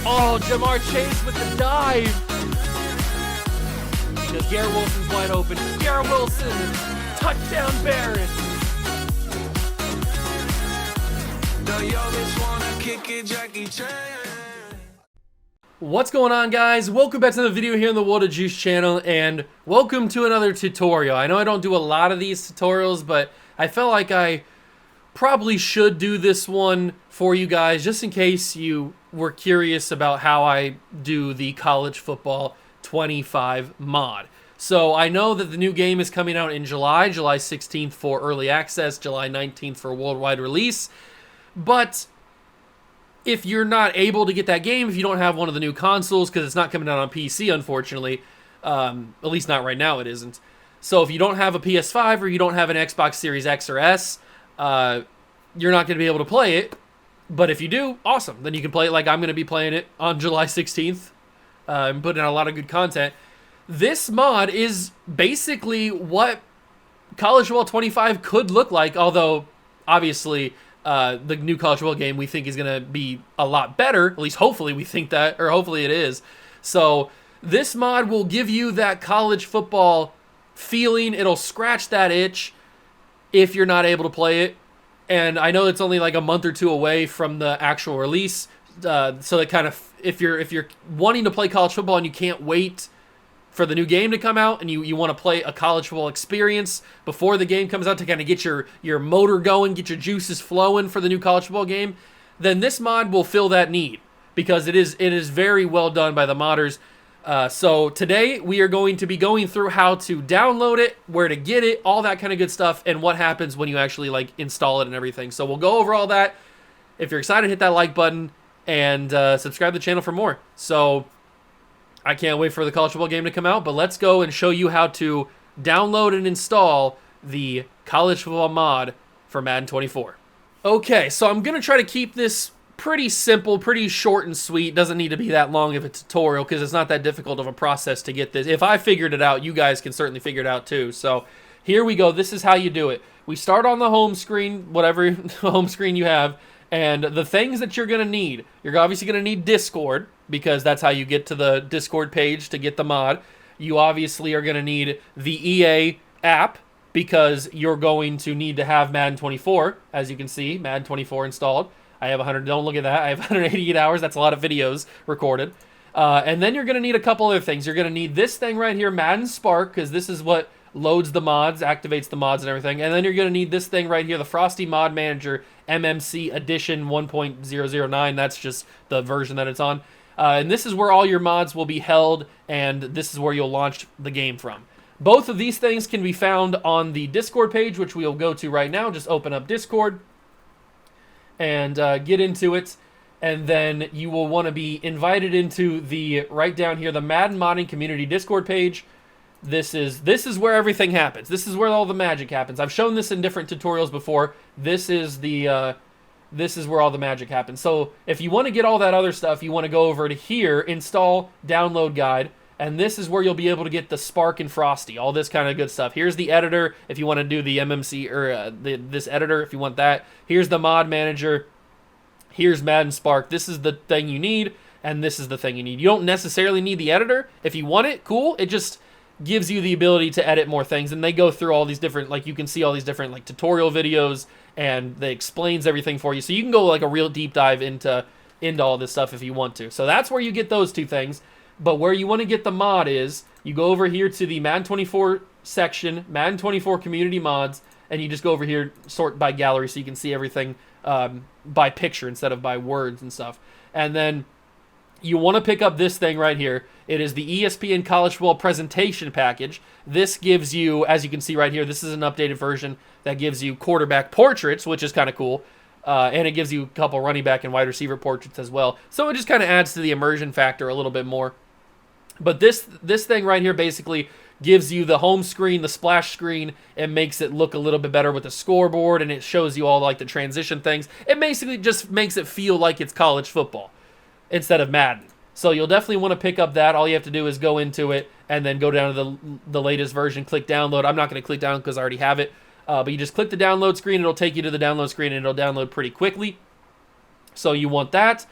Oh, Jamar Chase with the dive. Because Garrett Wilson's wide open. Garrett Wilson, touchdown Bears. What's going on, guys? Welcome back to another video here on the World of Juice channel, and welcome to another tutorial. I know I don't do a lot of these tutorials, but I felt like I probably should do this one for you guys, just in case you were curious about how I do the college football 25 mod. So I know that the new game is coming out in July 16th for early access, July 19th for worldwide release. But if you're not able to get that game, if you don't have one of the new consoles, because it's not coming out on PC, unfortunately, at least not right now, it isn't. So if you don't have a PS5 or you don't have an Xbox Series X or S, you're not going to be able to play it. But if you do, awesome. Then you can play it like I'm going to be playing it on July 16th. And putting out a lot of good content. This mod is basically what College Football 25 could look like, although obviously the new College Football game we think is going to be a lot better. At least hopefully we think that, or hopefully it is. So this mod will give you that college football feeling. It'll scratch that itch if you're not able to play it. And I know it's only like a month or two away from the actual release. So it kind of, if you're wanting to play college football and you can't wait for the new game to come out, and you want to play a college football experience before the game comes out to kind of get your motor going, get your juices flowing for the new college football game, then this mod will fill that need, because it is very well done by the modders. So today we are going to be going through how to download it, where to get it, all that kind of good stuff, and what happens when you actually like install it and everything. So we'll go over all that. If you're excited, hit that like button and subscribe to the channel for more. So I can't wait for the college football game to come out, but let's go and show you how to download and install the college football mod for Madden 24. Okay, so I'm going to try to keep this pretty simple, pretty short and sweet. Doesn't need to be that long of a tutorial because it's not that difficult of a process to get this. If I figured it out, you guys can certainly figure it out too. So here we go. This is how you do it. We start on the home screen, whatever home screen you have, and the things that you're going to need. You're obviously going to need Discord, because that's how you get to the Discord page to get the mod. You obviously are going to need the EA app, because you're going to need to have Madden 24. As you can see, Madden 24 installed. I have 100, don't look at that. I have 188 hours. That's a lot of videos recorded. And then you're going to need a couple other things. You're going to need this thing right here, Madden Spark, because this is what loads the mods, activates the mods and everything. And then you're going to need this thing right here, the Frosty Mod Manager MMC Edition 1.009. That's just the version that it's on. And this is where all your mods will be held, and this is where you'll launch the game from. Both of these things can be found on the Discord page, which we'll go to right now. Just open up Discord and get into it. And then you will want to be invited into the, right down here, the Madden Modding Community Discord page. This is where everything happens. This is where all the magic happens. I've shown this in different tutorials before. This is where all the magic happens. So if you want to get all that other stuff, you want to go over to here, install, download guide, and this is where you'll be able to get the Spark and Frosty, all this kind of good stuff. Here's the editor if you want to do the MMC, or this editor if you want that. Here's the mod manager. Here's Madden Spark. This is the thing you need, and this is the thing you need. You don't necessarily need the editor. If you want it, cool. It just gives you the ability to edit more things, and they go through all these different, like you can see all these different like tutorial videos, and they explains everything for you, so you can go like a real deep dive into all this stuff if you want to. So that's where you get those two things. But where you want to get the mod is you go over here to the Madden 24 section, Madden 24 community mods, and you just go over here, sort by gallery, so you can see everything by picture instead of by words and stuff. And then you want to pick up this thing right here. It is the ESPN College Football Presentation Package. This gives you, as you can see right here, this is an updated version that gives you quarterback portraits, which is kind of cool. And it gives you a couple running back and wide receiver portraits as well. So it just kind of adds to the immersion factor a little bit more. But this thing right here basically gives you the home screen, the splash screen. It makes it look a little bit better with the scoreboard, and it shows you all like the transition things. It basically just makes it feel like it's college football instead of Madden. So you'll definitely want to pick up that. All you have to do is go into it and then go down to the latest version, click download. I'm not going to click down because I already have it. But you just click the download screen. It'll take you to the download screen, and it'll download pretty quickly. So you want that.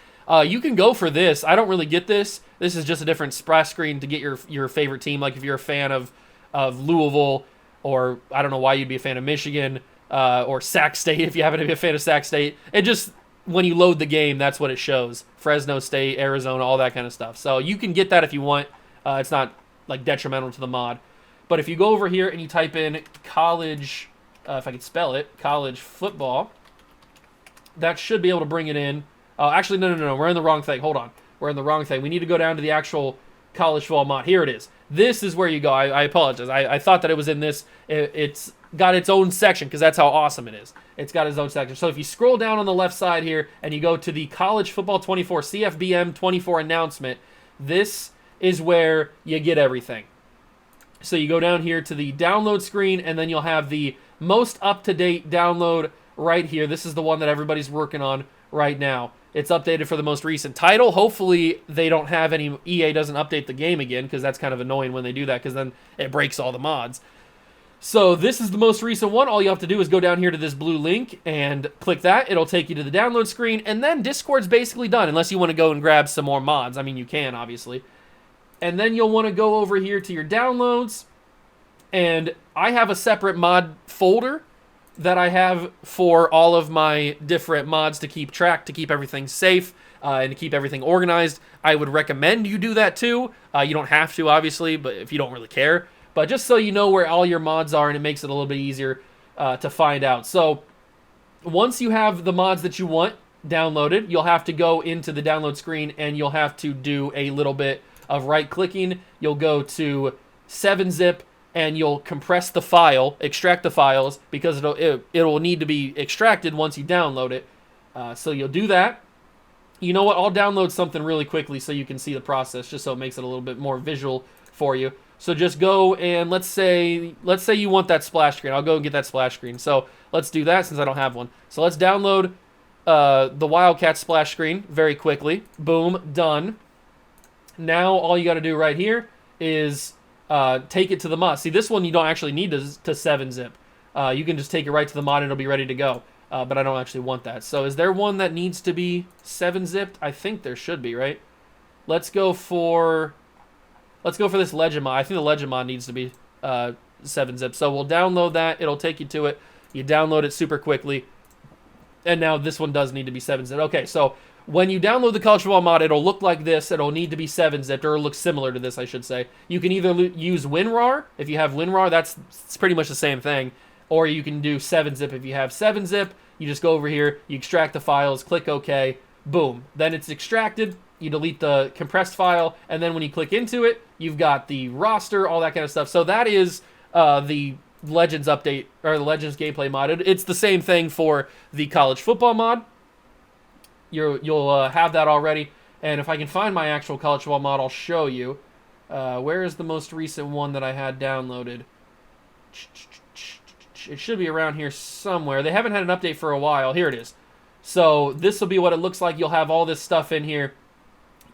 You can go for this. I don't really get this. This is just a different splash screen to get your favorite team. Like if you're a fan of Louisville, or I don't know why you'd be a fan of Michigan, or Sac State if you happen to be a fan of Sac State. It just, when you load the game, that's what it shows. Fresno State, Arizona, all that kind of stuff. So you can get that if you want. It's not like detrimental to the mod. But if you go over here and you type in college, if I could spell it, college football, that should be able to bring it in. Actually, no. We're in the wrong thing. Hold on. We're in the wrong thing. We need to go down to the actual college football mod. Here it is. This is where you go. I apologize. I thought that it was in this. It's got its own section because that's how awesome it is. It's got its own section. So if you scroll down on the left side here and you go to the College Football 24 CFBM 24 announcement, this is where you get everything. So you go down here to the download screen, and then you'll have the most up-to-date download right here. This is the one that everybody's working on right now. It's updated for the most recent title. Hopefully they don't have any, EA doesn't update the game again, because that's kind of annoying when they do that, because then it breaks all the mods. So this is the most recent one. All you have to do is go down here to this blue link and click that. It'll take you to the download screen, and then Discord's basically done, unless you want to go and grab some more mods. I mean, you can, obviously. And then you'll want to go over here to your downloads, and I have a separate mod folder that I have for all of my different mods to keep track, to keep everything safe, and to keep everything organized. I would recommend you do that too. You don't have to, obviously, but if you don't really care. But just so you know where all your mods are, and it makes it a little bit easier to find out. So once you have the mods that you want downloaded, you'll have to go into the download screen, and you'll have to do a little bit of right-clicking. You'll go to 7-zip, and you'll compress the file, extract the files, because it'll need to be extracted once you download it. So you'll do that. You know what? I'll download something really quickly so you can see the process, just so it makes it a little bit more visual for you. So just go and let's say you want that splash screen. I'll go and get that splash screen. So let's do that since I don't have one. So let's download the Wildcat splash screen very quickly. Boom, done. Now all you got to do right here is take it to the mod. See, this one you don't actually need to 7-zip. You can just take it right to the mod and it'll be ready to go. But I don't actually want that. So is there one that needs to be 7-zipped? I think there should be, right? Let's go for this Legend mod. I think the Legend mod needs to be 7-zip. So we'll download that. It'll take you to it. You download it super quickly. And now this one does need to be 7-zip. Okay, so when you download the College Football mod, it'll look like this. It'll need to be 7-zipped, or it'll look similar to this, I should say. You can either use WinRAR. If you have WinRAR, it's pretty much the same thing. Or you can do 7-zip. If you have 7-zip, you just go over here, you extract the files, click OK, boom. Then it's extracted. You delete the compressed file, and then when you click into it, you've got the roster, all that kind of stuff. So that is the Legends update, or the Legends gameplay mod. It's the same thing for the College Football mod. You'll have that already. And if I can find my actual College Football mod, I'll show you. Where is the most recent one that I had downloaded? It should be around here somewhere. They haven't had an update for a while. Here it is. So this will be what it looks like. You'll have all this stuff in here.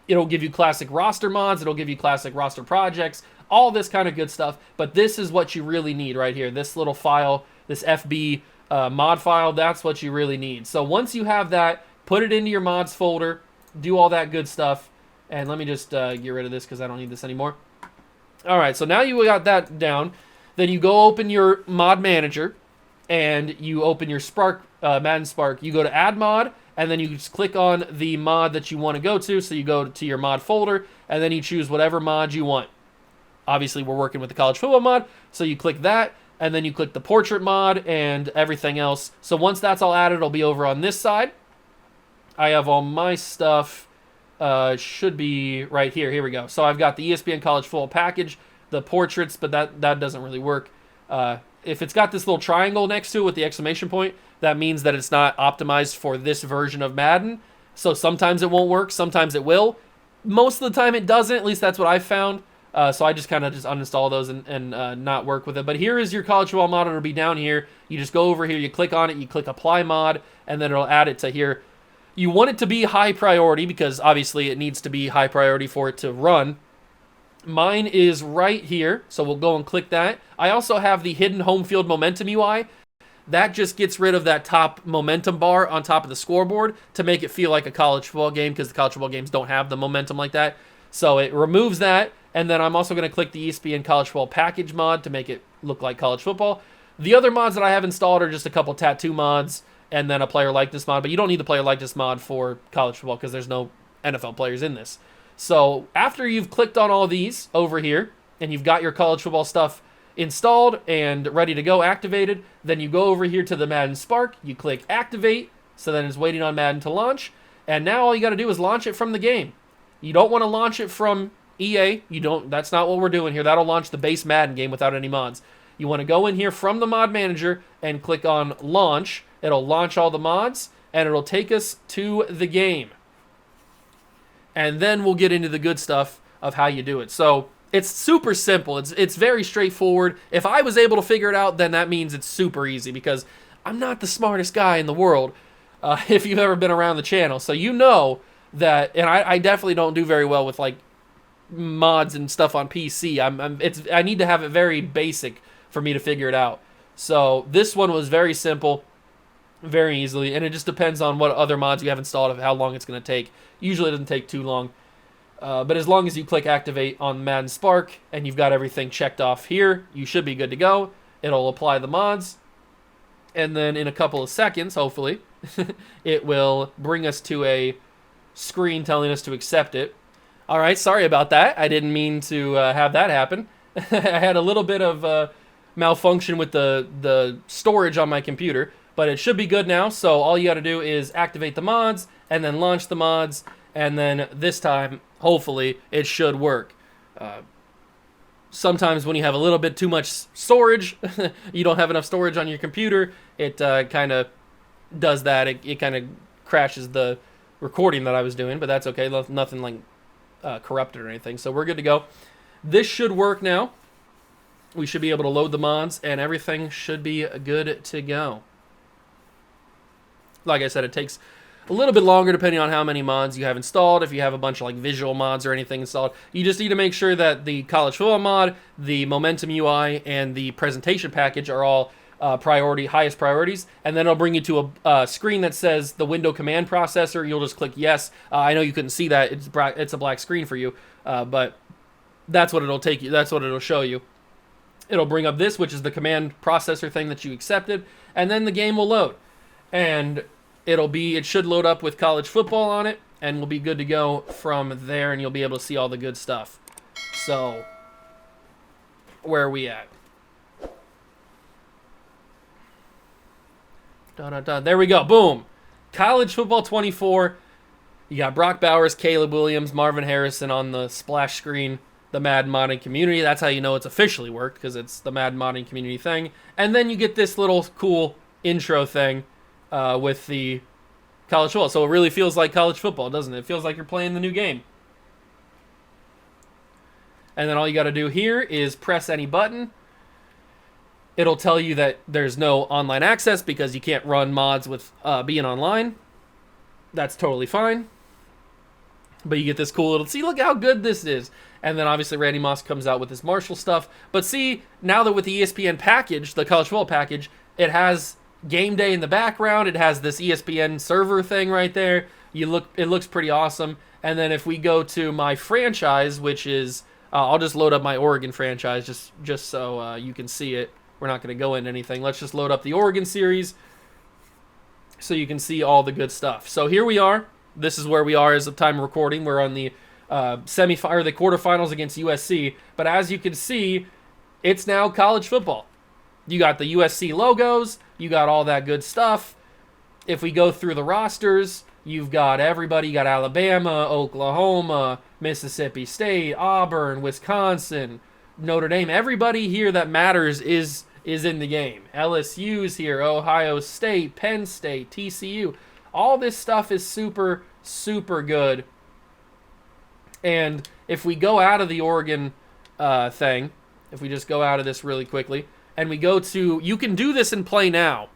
It'll give you classic roster mods. It'll give you classic roster projects. All this kind of good stuff. But this is what you really need right here. This little file, this FB mod file, that's what you really need. So once you have that, put it into your mods folder. Do all that good stuff. And let me just get rid of this because I don't need this anymore. All right, so now you got that down. Then you go open your mod manager, and you open your Spark, Madden Spark. You go to Add Mod, and then you just click on the mod that you want to go to. So you go to your mod folder, and then you choose whatever mod you want. Obviously, we're working with the College Football mod, so you click that, and then you click the Portrait mod and everything else. So once that's all added, it'll be over on this side. I have all my stuff. Should be right here. Here we go. So I've got the ESPN College Football package, the portraits, but that doesn't really work. If it's got this little triangle next to it with the exclamation point, that means that it's not optimized for this version of Madden. So sometimes it won't work, sometimes it will. Most of the time it doesn't, at least that's what I've found. So I just kind of uninstall those and not work with it. But here is your College Football mod. It'll be down here. You just go over here, you click on it, you click Apply Mod, and then it'll add it to here. You want it to be high priority because obviously it needs to be high priority for it to run. Mine is right here, so we'll go and click that. I also have the hidden home field momentum UI. that just gets rid of that top momentum bar on top of the scoreboard to make it feel like a college football game, because the college football games don't have the momentum like that. So it removes that, and then I'm also going to click the ESPN College Football Package mod to make it look like college football. The other mods that I have installed are just a couple tattoo mods and then a player likeness mod, but you don't need the player likeness mod for college football because there's no NFL players in this. So after you've clicked on all these over here and you've got your college football stuff installed and ready to go, activated, then you go over here to the Madden Spark, you click activate, so then it's waiting on Madden to launch, and now all you got to do is launch it from the game. You don't want to launch it from EA. That's not what we're doing here. That'll launch the base Madden game without any mods. You want to go in here from the mod manager and click on launch. It'll launch all the mods and it'll take us to the game. And then we'll get into the good stuff of how you do it. So it's super simple. It's very straightforward. If I was able to figure it out, then that means it's super easy, because I'm not the smartest guy in the world, if you've ever been around the channel. So you know that, and I definitely don't do very well with like mods and stuff on PC. I need to have it very basic for me to figure it out. So this one was very simple, very easily, and it just depends on what other mods you have installed of how long it's going to take. Usually it doesn't take too long, but as long as you click activate on Madden Spark and you've got everything checked off here, you should be good to go. It'll apply the mods, and then in a couple of seconds, hopefully, it will bring us to a screen telling us to accept it. All right, sorry about that. I didn't mean to have that happen. I had a little bit of malfunction with the storage on my computer, but it should be good now. So all you got to do is activate the mods and then launch the mods, and then this time, hopefully, it should work. Sometimes when you have a little bit too much storage, you don't have enough storage on your computer, it kind of does that. It kind of crashes the recording that I was doing, but that's okay. Nothing like corrupted or anything, so we're good to go. This should work now. We should be able to load the mods, and everything should be good to go. Like I said, it takes a little bit longer depending on how many mods you have installed. If you have a bunch of like visual mods or anything installed, you just need to make sure that the college football mod, the momentum UI, and the presentation package are all highest priorities, and then it'll bring you to a screen that says the window command processor. You'll just click yes. I know you couldn't see that. It's a black screen for you, but that's what it'll take you. That's what it'll show you. It'll bring up this, which is the command processor thing that you accepted, and then the game will load, and it should load up with college football on it, and we'll be good to go from there, and you'll be able to see all the good stuff. So, where are we at? There we go. Boom. College Football 24. You got Brock Bowers, Caleb Williams, Marvin Harrison on the splash screen. The Madden Modding Community. That's how you know it's officially worked, because it's the Madden Modding Community thing. And then you get this little cool intro thing with the college football. So it really feels like college football, doesn't it? It feels like you're playing the new game. And then all you got to do here is press any button. It'll tell you that there's no online access because you can't run mods with being online. That's totally fine. But you get this cool little, see, look how good this is. And then obviously Randy Moss comes out with this Marshall stuff. But see, now that with the ESPN package, the college football package, it has game day in the background. It has this ESPN server thing right there. It looks pretty awesome. And then if we go to my franchise, which is, I'll just load up my Oregon franchise just so you can see it. We're not going to go into anything. Let's just load up the Oregon series so you can see all the good stuff. So here we are. This is where we are as of time of recording. We're on the the quarterfinals against USC. But as you can see, it's now college football. You got the USC logos. You got all that good stuff. If we go through the rosters, you've got everybody. You got Alabama, Oklahoma, Mississippi State, Auburn, Wisconsin, Notre Dame. Everybody here that matters is in the game. LSU's here, Ohio State, Penn State, TCU. All this stuff is super, super good. And if we go out of the Oregon thing, if we just go out of this really quickly, and we go to, you can do this in Play Now.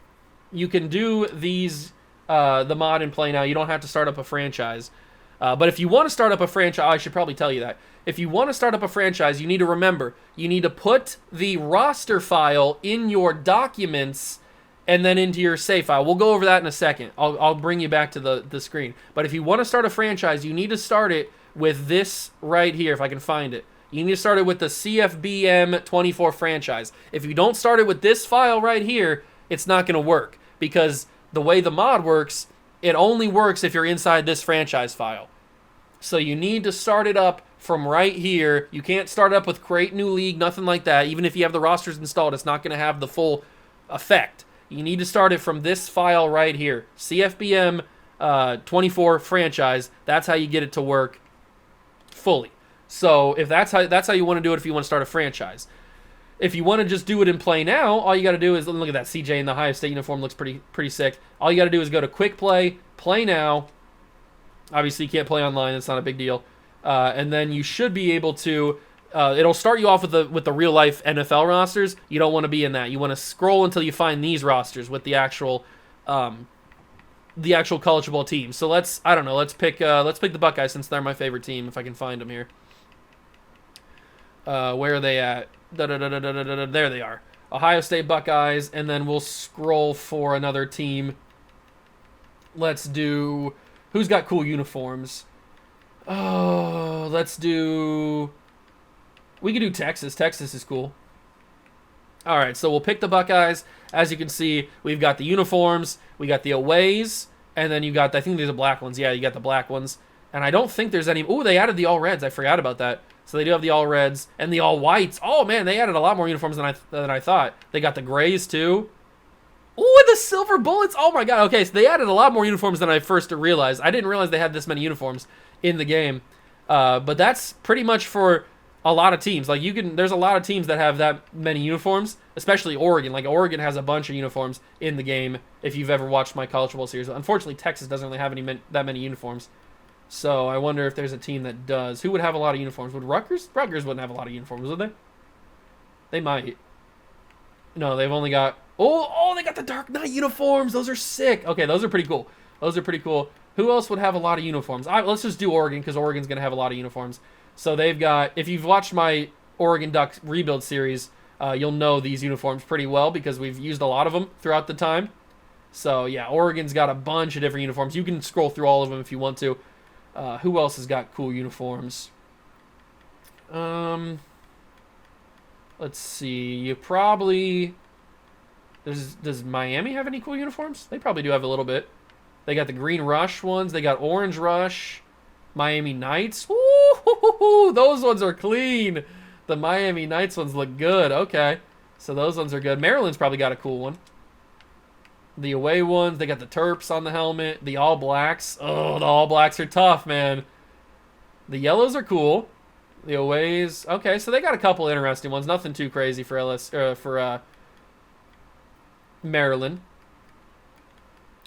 You can do these, the mod in Play Now. You don't have to start up a franchise. But if you want to start up a franchise, I should probably tell you that. If you want to start up a franchise, you need to remember, you need to put the roster file in your documents and then into your save file. We'll go over that in a second. I'll bring you back to the screen. But if you want to start a franchise, you need to start it with this right here, if I can find it. You need to start it with the CFBM 24 franchise. If you don't start it with this file right here, it's not going to work, because the way the mod works, it only works if you're inside this franchise file. So you need to start it up from right here. You can't start up with create new league, nothing like that. Even if you have the rosters installed, it's not going to have the full effect. You need to start it from this file right here, CFBM 24 franchise. That's how you get it to work fully. So if that's how you want to do it, if you want to start a franchise. If you want to just do it and play now, all you got to do is, look at that, CJ in the Ohio State uniform looks pretty sick. All you got to do is go to quick play, play now. Obviously, you can't play online. It's not a big deal. And then you should be able to. It'll start you off with the real life NFL rosters. You don't want to be in that. You want to scroll until you find these rosters with the actual college football team. So let's pick the Buckeyes, since they're my favorite team, if I can find them here. Where are they at? There they are. Ohio State Buckeyes, and then we'll scroll for another team. Let's do, who's got cool uniforms? Oh, we could do Texas. Texas is cool. All right, so we'll pick the Buckeyes. As you can see, we've got the uniforms, we got the aways, and then you got, I think there's the black ones. Yeah, you got the black ones. And I don't think there's any, oh, they added the all reds. I forgot about that. So they do have the all reds and the all whites. Oh man, they added a lot more uniforms than I thought. They got the grays too. Oh, and the silver bullets. Oh my god. Okay, so they added a lot more uniforms than I first realized. I didn't realize they had this many uniforms in the game. But that's pretty much for a lot of teams. Like there's a lot of teams that have that many uniforms, especially Oregon. Like Oregon has a bunch of uniforms in the game. If you've ever watched my college football series, unfortunately Texas doesn't really have that many uniforms. So I wonder if there's a team that does. Who would have a lot of uniforms? Would Rutgers? Rutgers wouldn't have a lot of uniforms, would they? They might. No, they've only got... Oh, they got the Dark Knight uniforms. Those are sick. Okay, those are pretty cool. Who else would have a lot of uniforms? Let's just do Oregon, because Oregon's going to have a lot of uniforms. So they've got... If you've watched my Oregon Ducks rebuild series, you'll know these uniforms pretty well, because we've used a lot of them throughout the time. So, yeah, Oregon's got a bunch of different uniforms. You can scroll through all of them if you want to. Who else has got cool uniforms? Let's see. You probably... Does Miami have any cool uniforms? They probably do have a little bit. They got the Green Rush ones. They got Orange Rush. Miami Knights. Woo! Those ones are clean. The Miami Knights ones look good. Okay. So those ones are good. Maryland's probably got a cool one. The away ones, they got the Terps on the helmet. The All Blacks. Oh, the All Blacks are tough, man. The yellows are cool. The aways. Okay, so they got a couple interesting ones. Nothing too crazy for Maryland.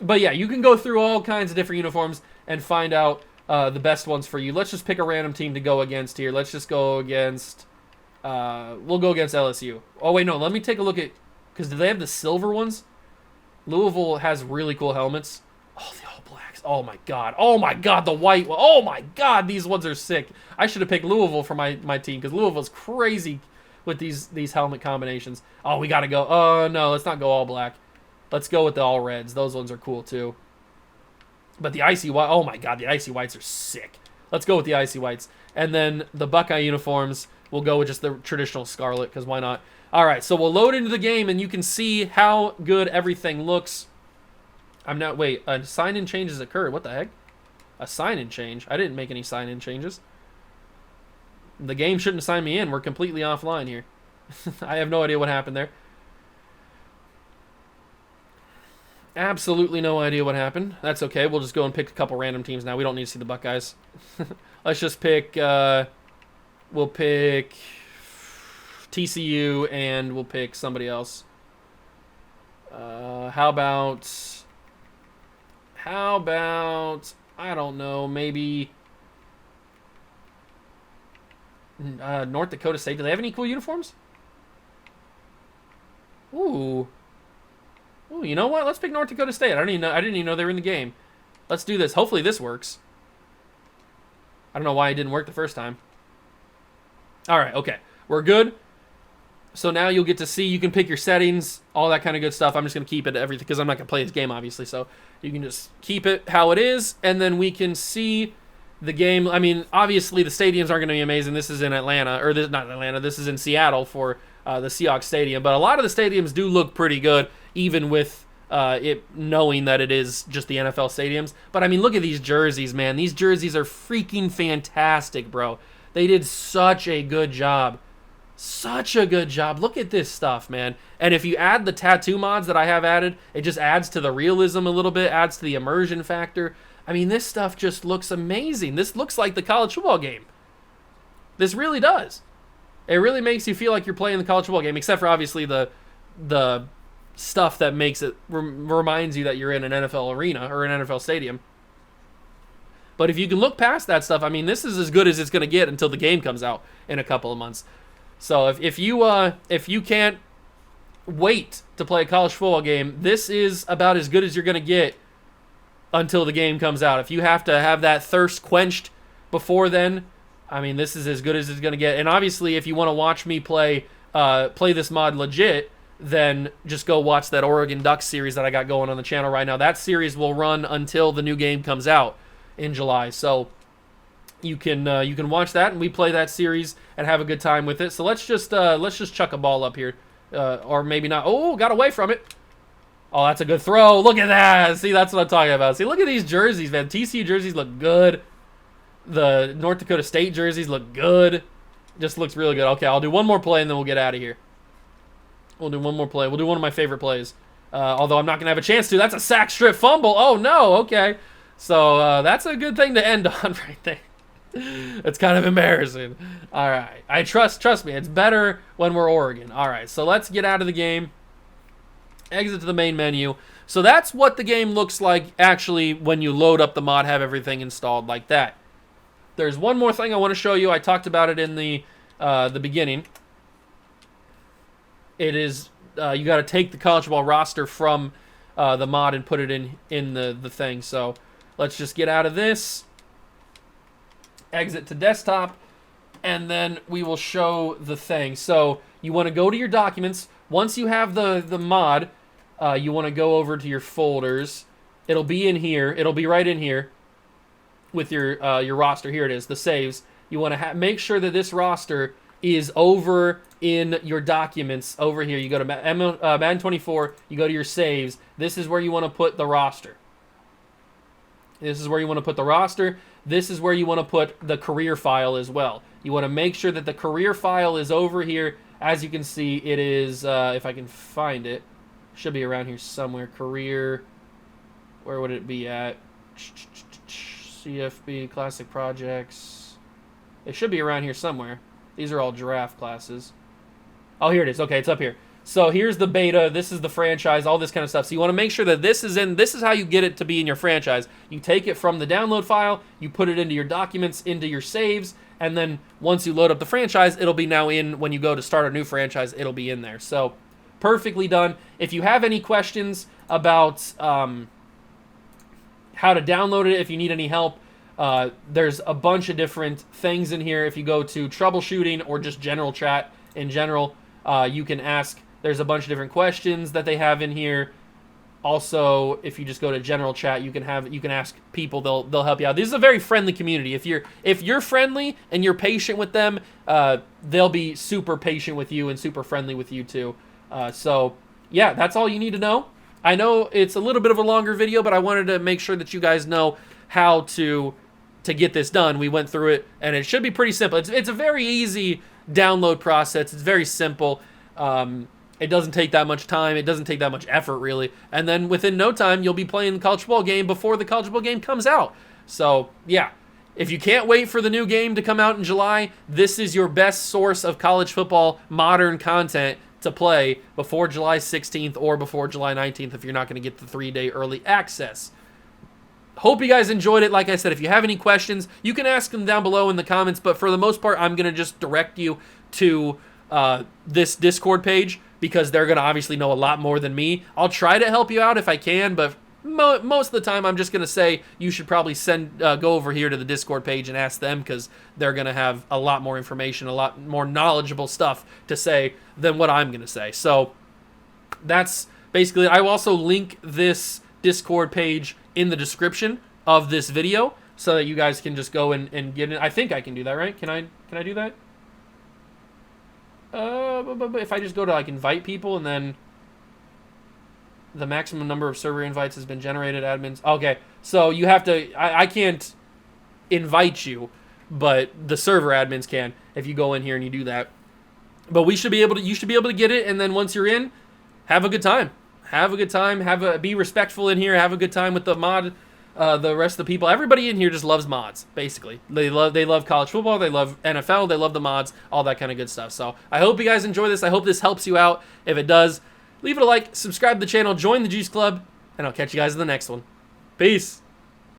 But yeah, you can go through all kinds of different uniforms and find out the best ones for you. Let's just pick a random team to go against here. Let's just go against... we'll go against LSU. Oh, wait, no. Let me take a look at... Because do they have the silver ones? Louisville has really cool helmets. Oh, the All Blacks. Oh, my God. Oh, my God, the white one. Oh, my God, these ones are sick. I should have picked Louisville for my team, because Louisville's crazy with these helmet combinations. Oh, we got to go. Oh, no, let's not go all black. Let's go with the all reds. Those ones are cool, too. But the icy white, oh, my God, the icy whites are sick. Let's go with the icy whites. And then the Buckeye uniforms, we'll go with just the traditional scarlet, because why not? All right, so we'll load into the game, and you can see how good everything looks. Wait, a sign-in change has occurred. What the heck? A sign-in change? I didn't make any sign-in changes. The game shouldn't sign me in. We're completely offline here. I have no idea what happened there. Absolutely no idea what happened. That's okay. We'll just go and pick a couple random teams now. We don't need to see the Buckeyes. Let's just pick... we'll pick... TCU, and we'll pick somebody else. How about, I don't know, maybe North Dakota State. Do they have any cool uniforms? Ooh, you know what? Let's pick North Dakota State. I didn't even know they were in the game. Let's do this. Hopefully this works. I don't know why it didn't work the first time. All right, okay. We're good. So now you'll get to see, you can pick your settings, all that kind of good stuff. I'm just going to keep it everything because I'm not going to play this game, obviously. So you can just keep it how it is, and then we can see the game. I mean, obviously the stadiums aren't going to be amazing. This is in Atlanta, or this, not Atlanta, this is in Seattle for the Seahawks Stadium. But a lot of the stadiums do look pretty good, even with it knowing that it is just the NFL stadiums. But I mean, look at these jerseys, man. These jerseys are freaking fantastic, bro. They did such a good job. Such a good job. Look at this stuff, man. And if you add the tattoo mods that I have added, it just adds to the realism a little bit, adds to the immersion factor. I mean, this stuff just looks amazing. This looks like the college football game. This really does. It really makes you feel like you're playing the college football game, except for obviously the stuff that makes it reminds you that you're in an NFL arena or an NFL stadium. But if you can look past that stuff, I mean, this is as good as it's going to get until the game comes out in a couple of months. So if you can't wait to play a college football game, this is about as good as you're going to get until the game comes out. If you have to have that thirst quenched before then, I mean, this is as good as it's going to get. And obviously, if you want to watch me play this mod legit, then just go watch that Oregon Ducks series that I got going on the channel right now. That series will run until the new game comes out in July. So you can watch that, and we play that series and have a good time with it. So let's just chuck a ball up here, or maybe not. Oh, got away from it. Oh, that's a good throw. Look at that. See, that's what I'm talking about. See, look at these jerseys, man. TCU jerseys look good. The North Dakota State jerseys look good. Just looks really good. Okay, I'll do one more play, and then we'll get out of here. We'll do one more play. We'll do one of my favorite plays. Although I'm not going to have a chance to. That's a sack strip fumble. Oh, no. Okay. So that's a good thing to end on right there. It's kind of embarrassing. All right. I trust me. It's better when we're Oregon. All right. So let's get out of the game. Exit to the main menu. So that's what the game looks like actually when you load up the mod, have everything installed like that. There's one more thing I want to show you. I talked about it in the beginning. It is you got to take the college football roster from the mod and put it in the thing. So let's just get out of this. Exit to desktop, and then we will show the thing. So you want to go to your documents. Once you have the mod, you want to go over to your folders. It'll be in here. It'll be right in here with your roster. Here it is, the saves. You want to make sure that this roster is over in your documents. Over here, you go to Madden 24. You go to your saves. This is where you want to put the roster. This is where you want to put the roster. This is where you want to put the career file as well. You want to make sure that the career file is over here. As you can see, it is, if I can find it, should be around here somewhere. Career, where would it be at? CFB, Classic Projects. It should be around here somewhere. These are all giraffe classes. Oh, here it is. Okay, it's up here. So here's the beta. This is the franchise, all this kind of stuff. So you want to make sure that this is in. This is how you get it to be in your franchise. You take it from the download file, you put it into your documents, into your saves, and then once you load up the franchise, it'll be now in. When you go to start a new franchise, it'll be in there. So perfectly done. If you have any questions about how to download it, if you need any help, there's a bunch of different things in here. If you go to troubleshooting or just general chat in general, you can ask. There's a bunch of different questions that they have in here. Also, if you just go to general chat, you can ask people. They'll help you out. This is a very friendly community. If you're friendly and you're patient with them, they'll be super patient with you and super friendly with you too. So yeah, that's all you need to know. I know it's a little bit of a longer video, but I wanted to make sure that you guys know how to get this done. We went through it, and it should be pretty simple. It's a very easy download process. It's very simple. It doesn't take that much time. It doesn't take that much effort, really. And then within no time, you'll be playing the college football game before the college football game comes out. So, yeah. If you can't wait for the new game to come out in July, this is your best source of college football modern content to play before July 16th or before July 19th if you're not going to get the 3-day early access. Hope you guys enjoyed it. Like I said, if you have any questions, you can ask them down below in the comments. But for the most part, I'm going to just direct you to this Discord page because they're going to obviously know a lot more than me. I'll try to help you out if I can, but most of the time I'm just going to say you should probably go over here to the Discord page and ask them, because they're going to have a lot more information, a lot more knowledgeable stuff to say than what I'm going to say. So that's basically it. I will also link this Discord page in the description of this video so that you guys can just go and get it. I think I can do that, right? Can I do that? But if I just go to like invite people and then the maximum number of server invites has been generated, admins. Okay, so you have to. I can't invite you, but the server admins can if you go in here and you do that. But we should be able to. You should be able to get it, and then once you're in, have a good time. Have a good time. Be respectful in here. Have a good time with the mod. The rest of the people. Everybody in here just loves mods. Basically, they love college football. They love NFL. They love the mods. All that kind of good stuff. So I hope you guys enjoy this. I hope this helps you out. If it does, leave it a like, subscribe to the channel, join the Juice Club, and I'll catch you guys in the next one. Peace.